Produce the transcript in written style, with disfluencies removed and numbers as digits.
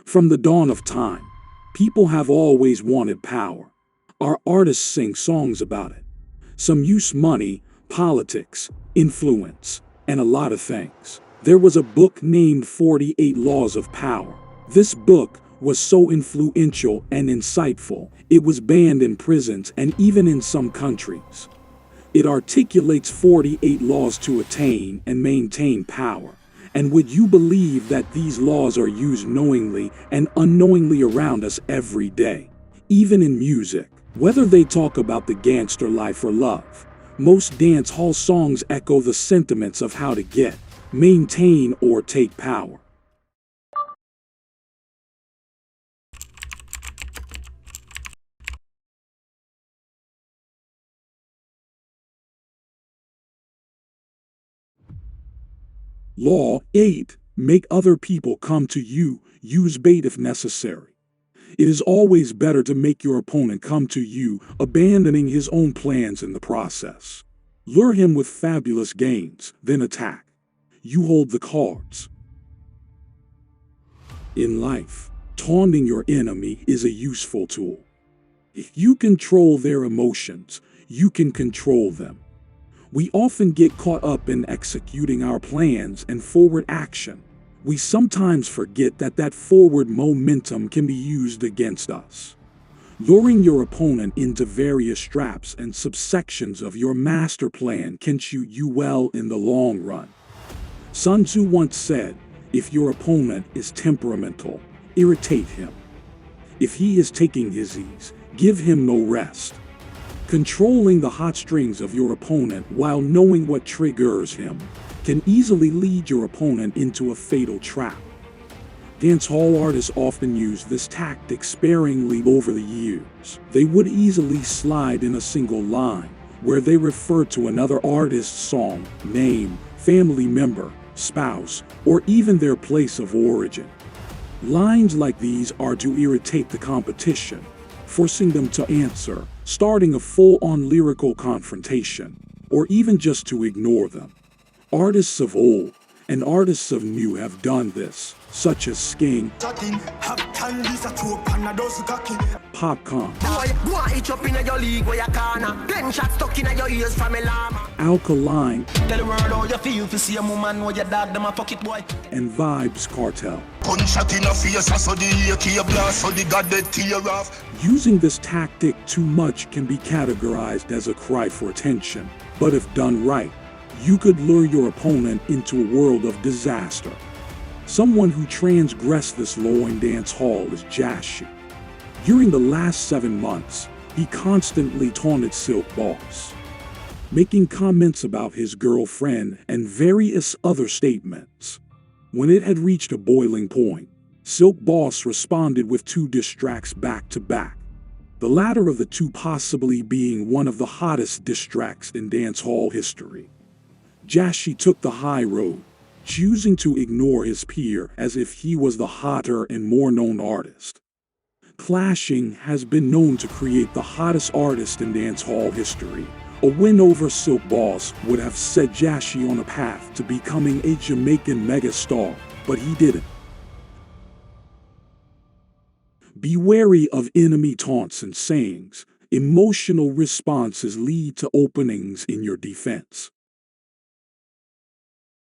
From the dawn of time, people have always wanted power. Our artists sing songs about it. Some use money, politics, influence, and a lot of things. There was a book named 48 Laws of Power. This book was so influential and insightful, it was banned in prisons and even in some countries. It articulates 48 laws to attain and maintain power. And would you believe that these laws are used knowingly and unknowingly around us every day? Even in music, whether they talk about the gangster life or love, most dance hall songs echo the sentiments of how to get, maintain, or take power. Law 8. Make other people come to you. Use bait if necessary. It is always better to make your opponent come to you, abandoning his own plans in the process. Lure him with fabulous gains, then attack. You hold the cards. In life, taunting your enemy is a useful tool. If you control their emotions, you can control them. We often get caught up in executing our plans and forward action. We sometimes forget that forward momentum can be used against us. Luring your opponent into various traps and subsections of your master plan can shoot you well in the long run. Sun Tzu once said, if your opponent is temperamental, irritate him. If he is taking his ease, give him no rest. Controlling the heartstrings of your opponent while knowing what triggers him can easily lead your opponent into a fatal trap. Dancehall artists often use this tactic sparingly over the years. They would easily slide in a single line, where they refer to another artist's song, name, family member, spouse, or even their place of origin. Lines like these are to irritate the competition, forcing them to answer, starting a full-on lyrical confrontation, or even just to ignore them. Artists of old and artists of new have done this, such as Sking, Popcorn, Alkaline, and Vibes Cartel. Using this tactic too much can be categorized as a cry for attention, but if done right, you could lure your opponent into a world of disaster. Someone who transgressed this law in dancehall is Jahshii. During the last 7 months, he constantly taunted Silk Boss, making comments about his girlfriend and various other statements. When it had reached a boiling point, Silk Boss responded with 2 diss tracks back to back, the latter of the 2 possibly being one of the hottest diss tracks in dancehall history. Jahshii took the high road, choosing to ignore his peer as if he was the hotter and more known artist. Clashing has been known to create the hottest artist in dancehall history. A win over Silk Boss would have set Jahshii on a path to becoming a Jamaican megastar, but he didn't. Be wary of enemy taunts and sayings. Emotional responses lead to openings in your defense.